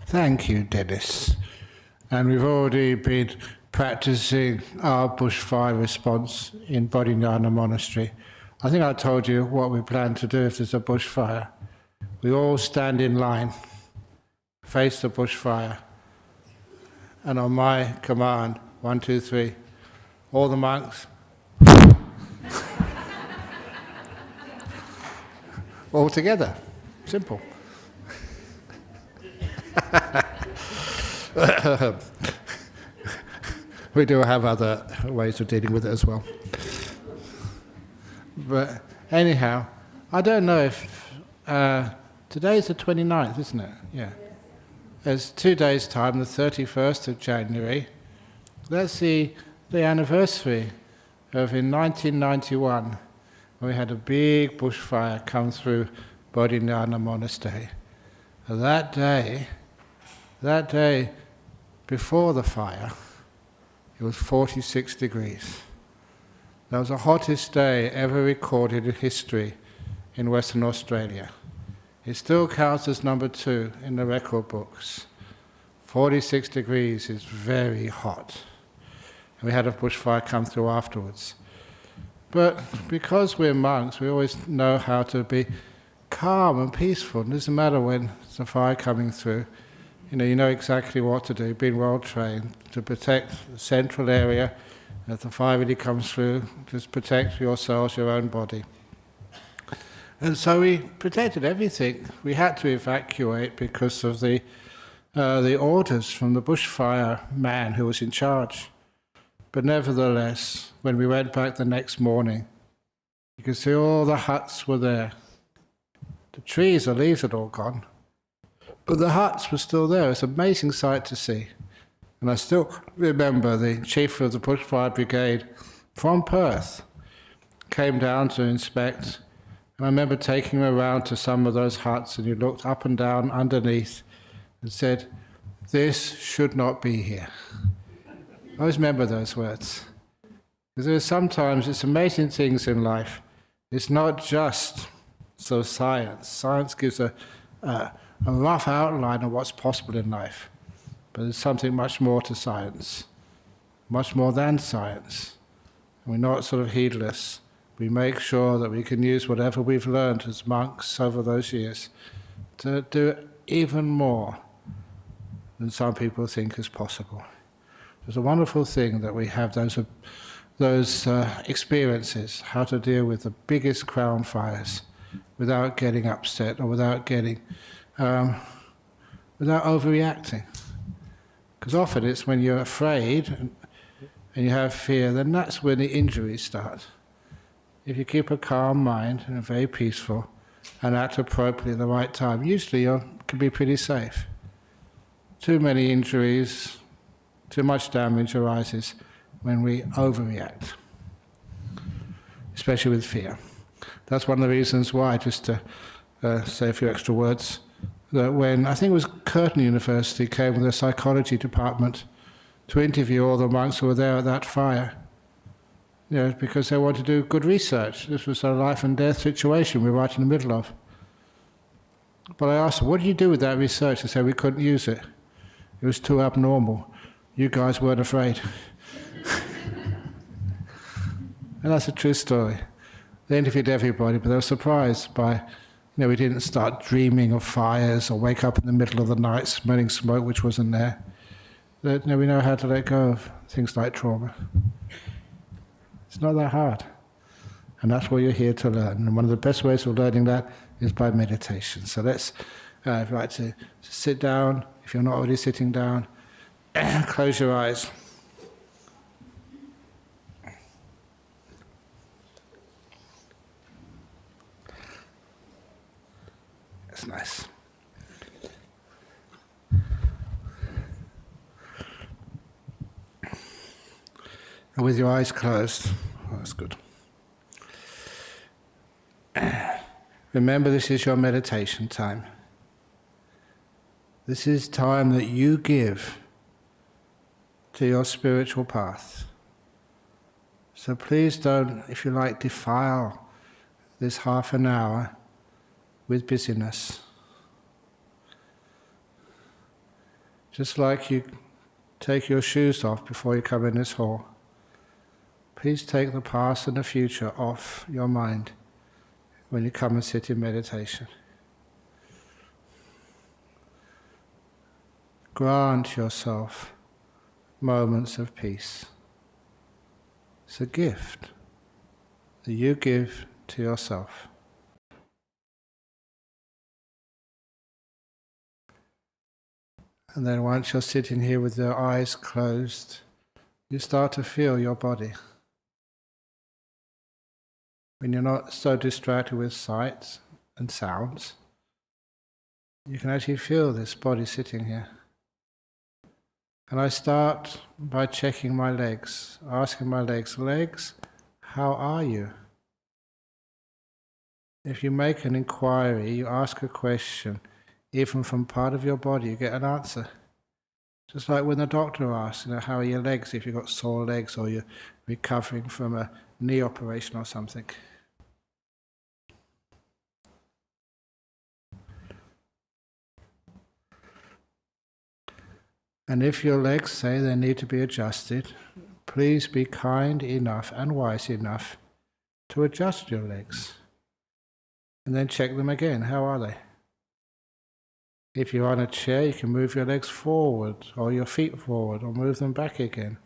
Thank you, Dennis. And we've already been practicing our bushfire response in Bodhinyana Monastery. I think I told you what we plan to do if there's a bushfire. We all stand in line, face the bushfire, and on my command, 1, 2, 3, all the monks, all together. Simple. We do have other ways of dealing with it as well. But anyhow, I don't know if today's the 29th, isn't it? Yeah. There's 2 days' time, the 31st of January. That's the anniversary of in 1991, when we had a big bushfire come through Bodhinyana Monastery. And that day before the fire, it was 46 degrees. That was the hottest day ever recorded in history in Western Australia. It still counts as number 2 in the record books. 46 degrees is very hot. And we had a bushfire come through afterwards. But because we're monks, we always know how to be calm and peaceful. It doesn't matter when there's a fire coming through. You know exactly what to do, being well trained to protect the central area. If the fire really comes through, just protect yourselves, your own body. And so we protected everything. We had to evacuate because of the orders from the bushfire man who was in charge. But nevertheless, when we went back the next morning, you could see all the huts were there. The trees, the leaves had all gone. But the huts were still there. It's an amazing sight to see. And I still remember the chief of the bushfire brigade from Perth came down to inspect. And I remember taking him around to some of those huts, and he looked up and down underneath and said, "This should not be here." I always remember those words. Because there's sometimes, it's amazing things in life. It's not just science. Science gives a rough outline of what's possible in life. But there's something much more to science, much more than science. And we're not sort of heedless. We make sure that we can use whatever we've learned as monks over those years to do even more than some people think is possible. It's a wonderful thing that we have those experiences, how to deal with the biggest crown fires without getting upset or without overreacting. Because often it's when you're afraid and you have fear, then that's when the injuries start. If you keep a calm mind and very peaceful and act appropriately at the right time, usually you can be pretty safe. Too many injuries, too much damage arises when we overreact, especially with fear. That's one of the reasons why, just to say a few extra words, that when, I think it was Curtin University came with their psychology department to interview all the monks who were there at that fire, because they wanted to do good research. This was a life and death situation we were right in the middle of. But I asked them, what did you do with that research? They said, we couldn't use it. It was too abnormal. You guys weren't afraid. And that's a true story. They interviewed everybody, but they were surprised by, we didn't start dreaming of fires or wake up in the middle of the night smelling smoke which wasn't there. We know how to let go of things like trauma. It's not that hard. And that's what you're here to learn. And one of the best ways of learning that is by meditation. So let's, if you'd like to sit down, if you're not already sitting down, close your eyes. That's nice. And with your eyes closed, that's good. Remember, this is your meditation time. This is time that you give to your spiritual path. So please don't, if you like, defile this half an hour with busyness. Just like you take your shoes off before you come in this hall, please take the past and the future off your mind when you come and sit in meditation. Grant yourself moments of peace. It's a gift that you give to yourself. And then once you're sitting here with your eyes closed, you start to feel your body. When you're not so distracted with sights and sounds, you can actually feel this body sitting here. And I start by checking my legs, asking my legs, how are you? If you make an inquiry, you ask a question, even from part of your body, you get an answer. Just like when the doctor asks, how are your legs, if you've got sore legs or you're recovering from a knee operation or something. And if your legs say they need to be adjusted, please be kind enough and wise enough to adjust your legs. And then check them again. How are they? If you're on a chair, you can move your legs forward or your feet forward or move them back again.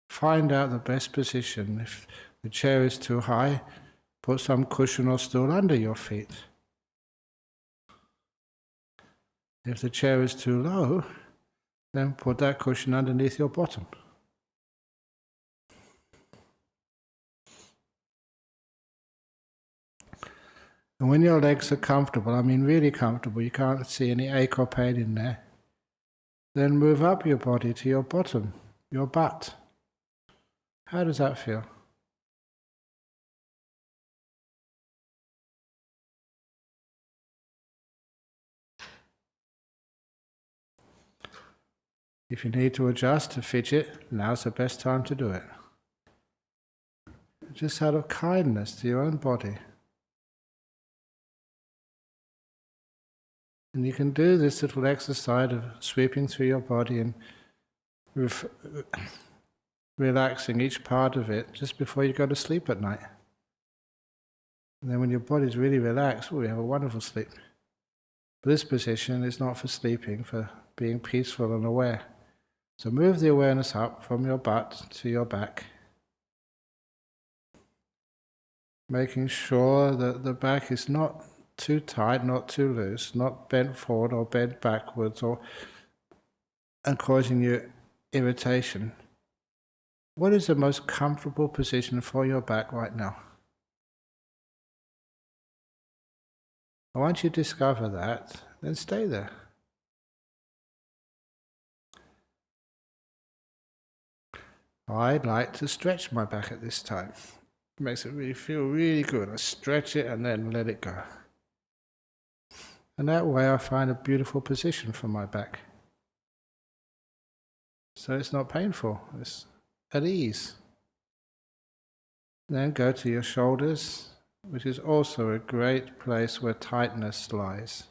Find out the best position. If the chair is too high, put some cushion or stool under your feet. If the chair is too low, then put that cushion underneath your bottom. And when your legs are comfortable, I mean really comfortable, you can't see any ache or pain in there, then move up your body to your bottom, your butt. How does that feel? If you need to adjust, to fidget, now's the best time to do it. Just out of kindness to your own body. And you can do this little exercise of sweeping through your body and relaxing each part of it just before you go to sleep at night. And then when your body's really relaxed, you have a wonderful sleep. But this position is not for sleeping, for being peaceful and aware. So move the awareness up from your butt to your back, making sure that the back is not too tight, not too loose, not bent forward or bent backwards and causing you irritation. What is the most comfortable position for your back right now? And once you discover that, then stay there. I'd like to stretch my back at this time. It makes it really feel really good. I stretch it and then let it go. And that way I find a beautiful position for my back. So it's not painful, it's at ease. Then go to your shoulders, which is also a great place where tightness lies.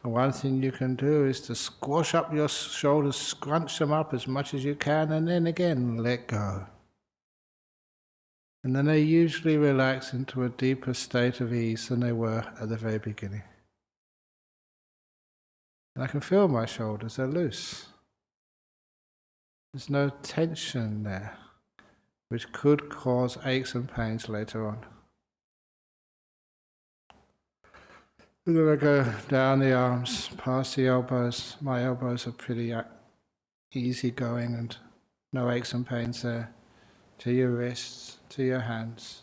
And one thing you can do is to squash up your shoulders, scrunch them up as much as you can, and then again let go. And then they usually relax into a deeper state of ease than they were at the very beginning. And I can feel my shoulders, they're loose. There's no tension there, which could cause aches and pains later on. We're going to go down the arms, past the elbows. My elbows are pretty easy going and no aches and pains there. To your wrists, to your hands.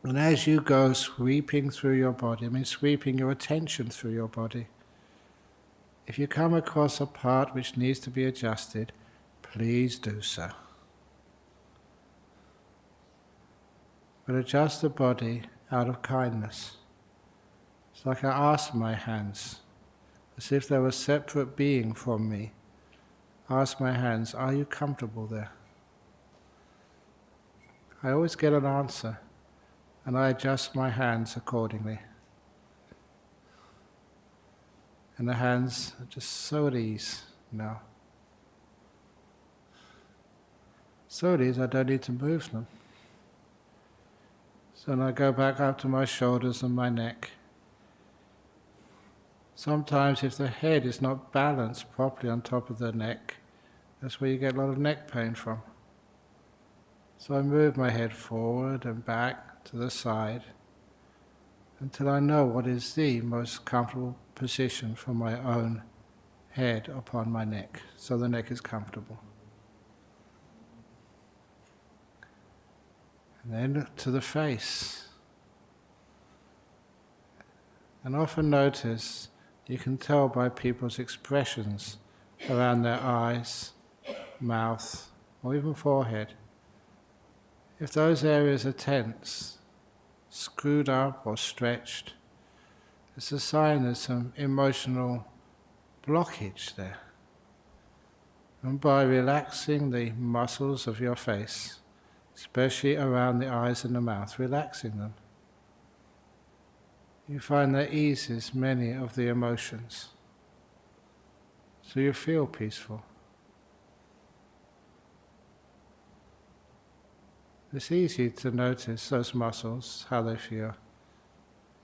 And as you go sweeping through your body, I mean sweeping your attention through your body, if you come across a part which needs to be adjusted, please do so. But adjust the body out of kindness. It's like I ask my hands, as if they were a separate being from me. Ask my hands, are you comfortable there? I always get an answer, and I adjust my hands accordingly. And the hands are just so at ease now. So at ease I don't need to move them. So then I go back up to my shoulders and my neck. Sometimes if the head is not balanced properly on top of the neck, that's where you get a lot of neck pain from. So I move my head forward and back to the side until I know what is the most comfortable position for my own head upon my neck, so the neck is comfortable. And then to the face. And often notice, you can tell by people's expressions around their eyes, mouth, or even forehead. If those areas are tense, screwed up or stretched, it's a sign there's some emotional blockage there. And by relaxing the muscles of your face, especially around the eyes and the mouth, relaxing them, you find that eases many of the emotions. So you feel peaceful. It's easy to notice those muscles, how they feel,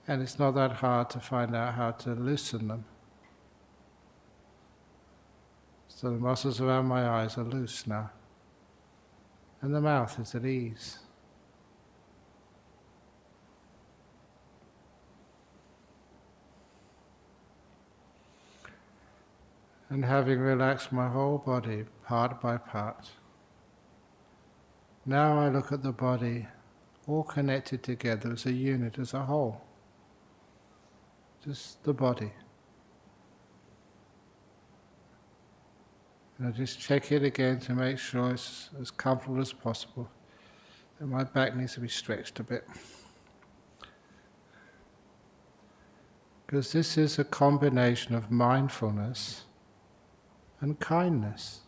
and it's not that hard to find out how to loosen them. So the muscles around my eyes are loose now, and the mouth is at ease. And having relaxed my whole body, part by part, now I look at the body all connected together as a unit, as a whole. Just the body. And I just check it again to make sure it's as comfortable as possible. And my back needs to be stretched a bit. Because this is a combination of mindfulness and kindness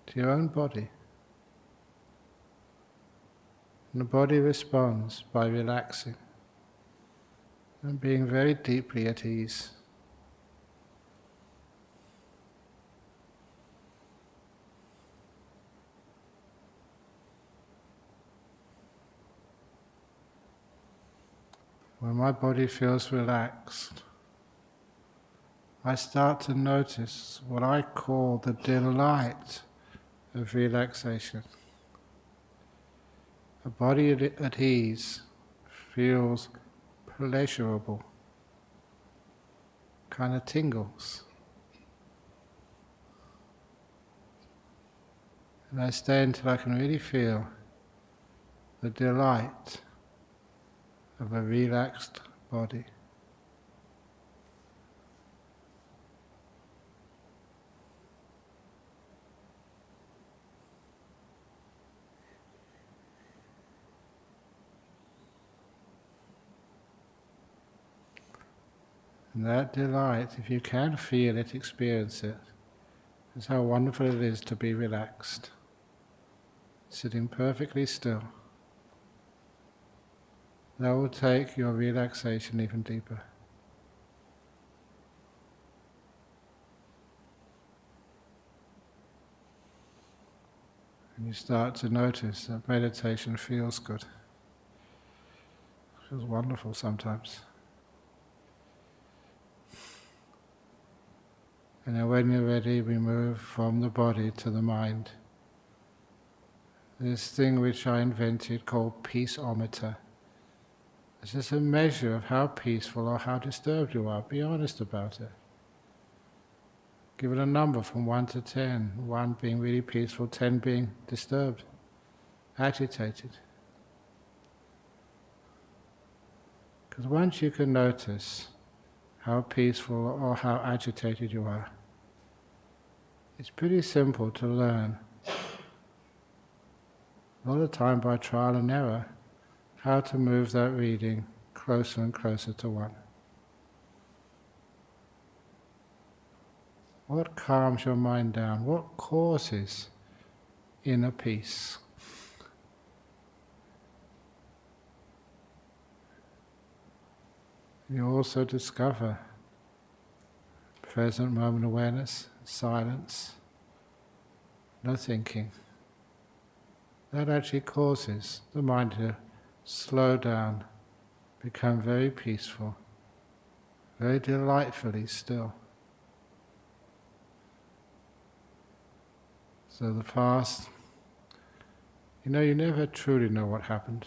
to your own body. And the body responds by relaxing and being very deeply at ease. When my body feels relaxed, I start to notice what I call the delight of relaxation. A body at ease feels pleasurable, kind of tingles. And I stay until I can really feel the delight of a relaxed body. And that delight, if you can feel it, experience it, is how wonderful it is to be relaxed, sitting perfectly still. That will take your relaxation even deeper. And you start to notice that meditation feels good. It feels wonderful sometimes. And then when you're ready, we move from the body to the mind. This thing which I invented called peaceometer. It's just a measure of how peaceful or how disturbed you are. Be honest about it. Give it a number from 1 to 10. 1 being really peaceful, 10 being disturbed, agitated. Because once you can notice how peaceful or how agitated you are, it's pretty simple to learn. A lot of time by trial and error, how to move that reading closer and closer to 1. What calms your mind down? What causes inner peace? You also discover present moment awareness, silence, no thinking. That actually causes the mind to slow down, become very peaceful, very delightfully still. So the past, you never truly know what happened.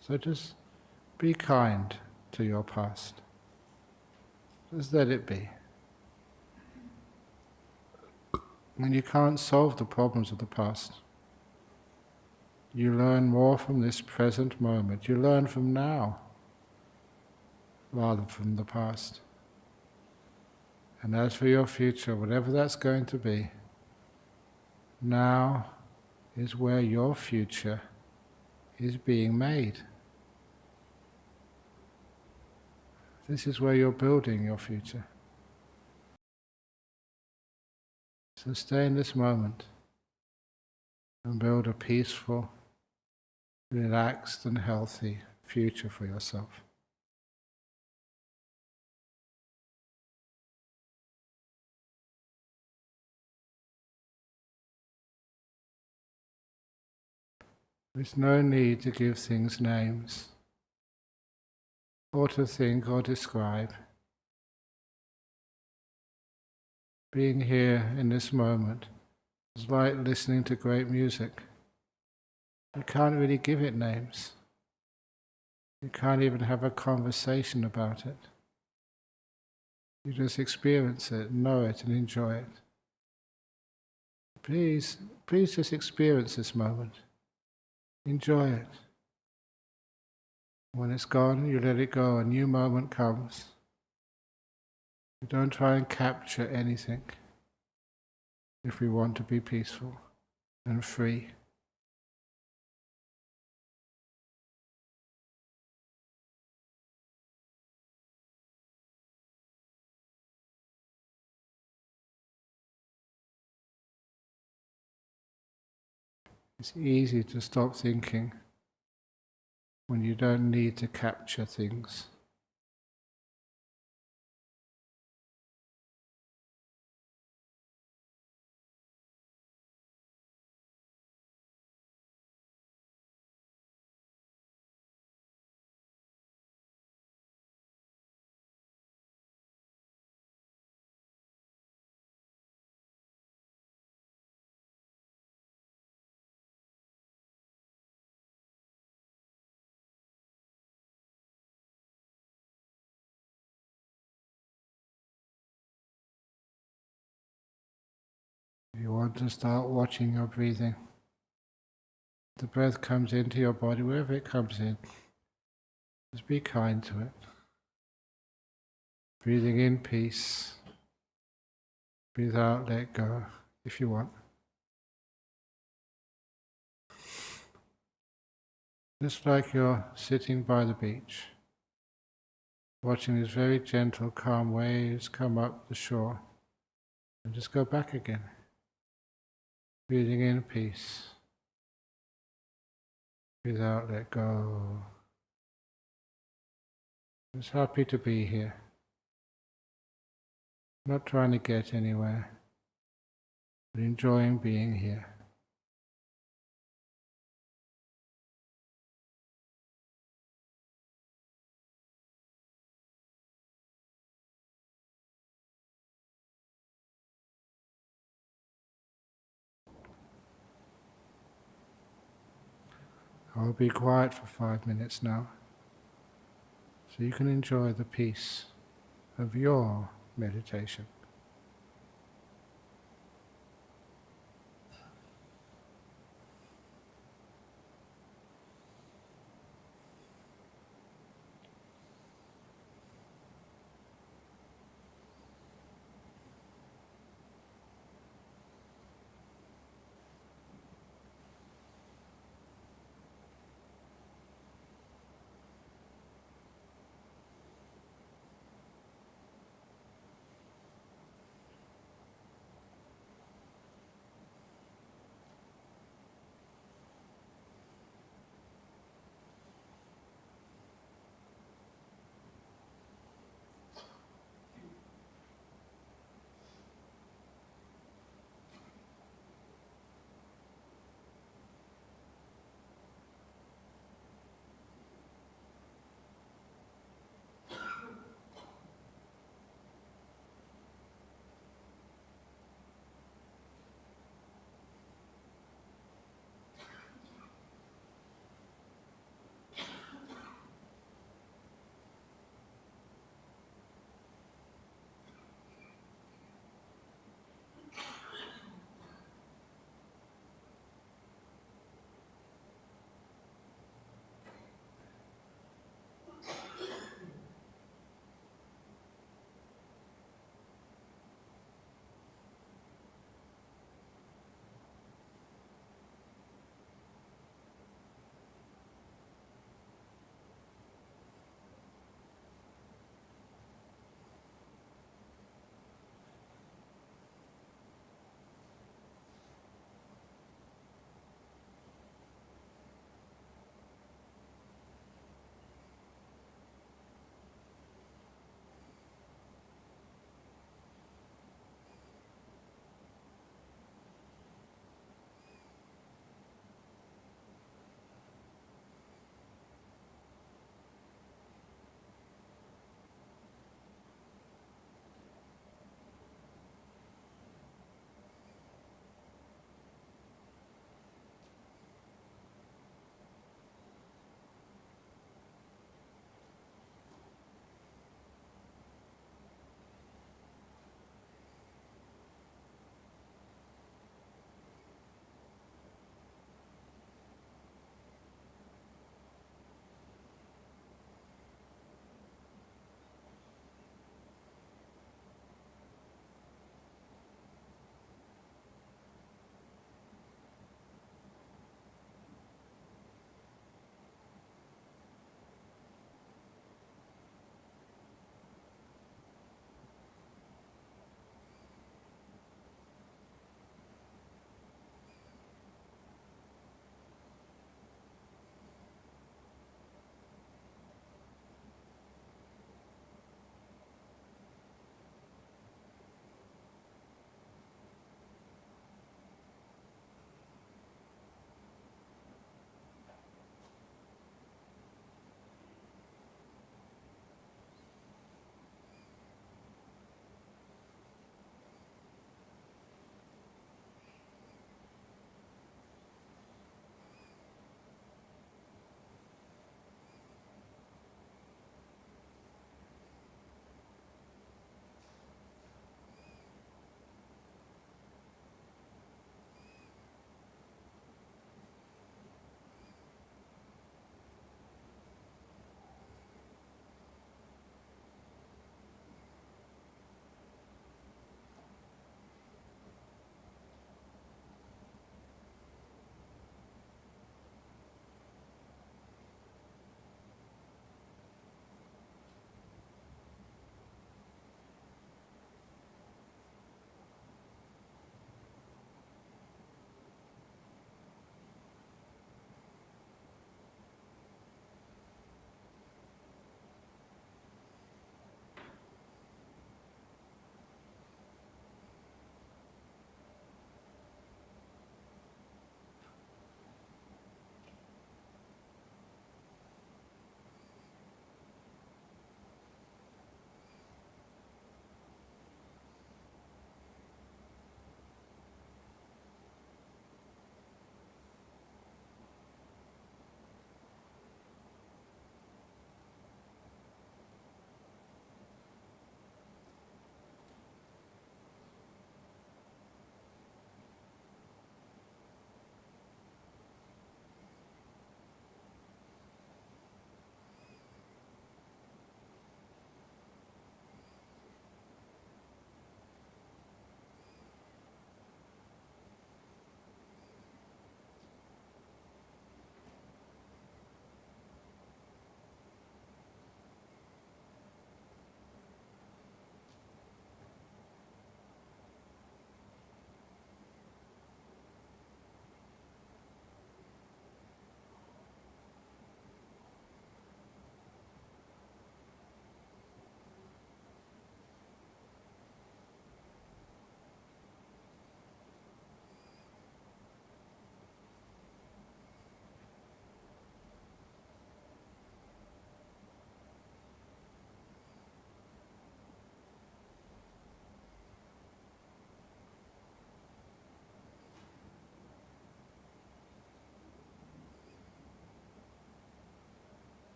So just be kind to your past. Just let it be. When you can't solve the problems of the past, you learn more from this present moment. You learn from now, rather than from the past. And as for your future, whatever that's going to be, now is where your future is being made. This is where you're building your future. So stay in this moment and build a peaceful, relaxed and healthy future for yourself. There's no need to give things names, or to think or describe. Being here in this moment is like listening to great music. You can't really give it names. You can't even have a conversation about it. You just experience it, know it, and enjoy it. Please just experience this moment. Enjoy it. When it's gone, you let it go, a new moment comes. You don't try and capture anything if we want to be peaceful and free. It's easy to stop thinking when you don't need to capture things. You want to start watching your breathing. The breath comes into your body, wherever it comes in, just be kind to it. Breathing in peace, breathe out, let go, if you want. Just like you're sitting by the beach, watching these very gentle, calm waves come up the shore, and just go back again. Breathing in peace. Breathe out, let go. Just happy to be here. Not trying to get anywhere, but enjoying being here. I'll be quiet for 5 minutes now, so you can enjoy the peace of your meditation.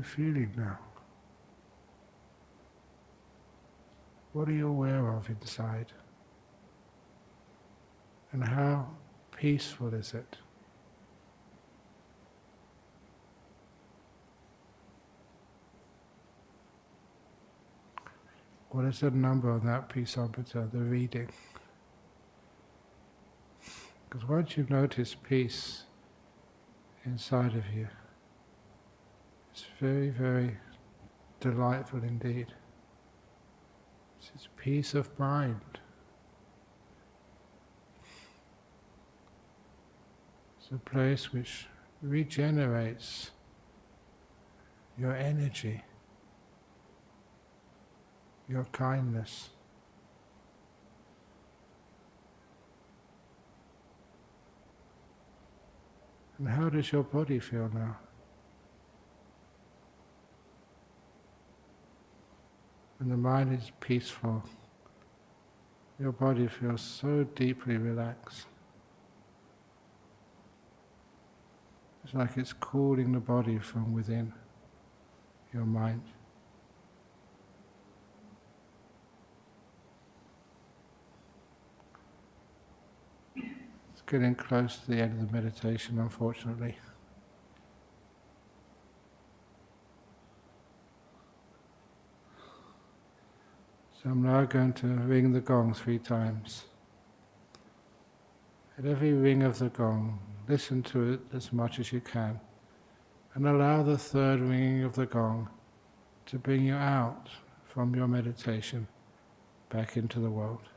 you feeling now? What are you aware of inside? And how peaceful is it? What is the number on that peaceometer, the reading? Because once you notice peace inside of you, it's very, very delightful indeed. It's peace of mind. It's a place which regenerates your energy, your kindness. And how does your body feel now? When the mind is peaceful, your body feels so deeply relaxed. It's like it's cooling the body from within your mind. It's getting close to the end of the meditation, unfortunately. So I'm now going to ring the gong 3 times. At every ring of the gong, listen to it as much as you can, and allow the 3rd ringing of the gong to bring you out from your meditation back into the world.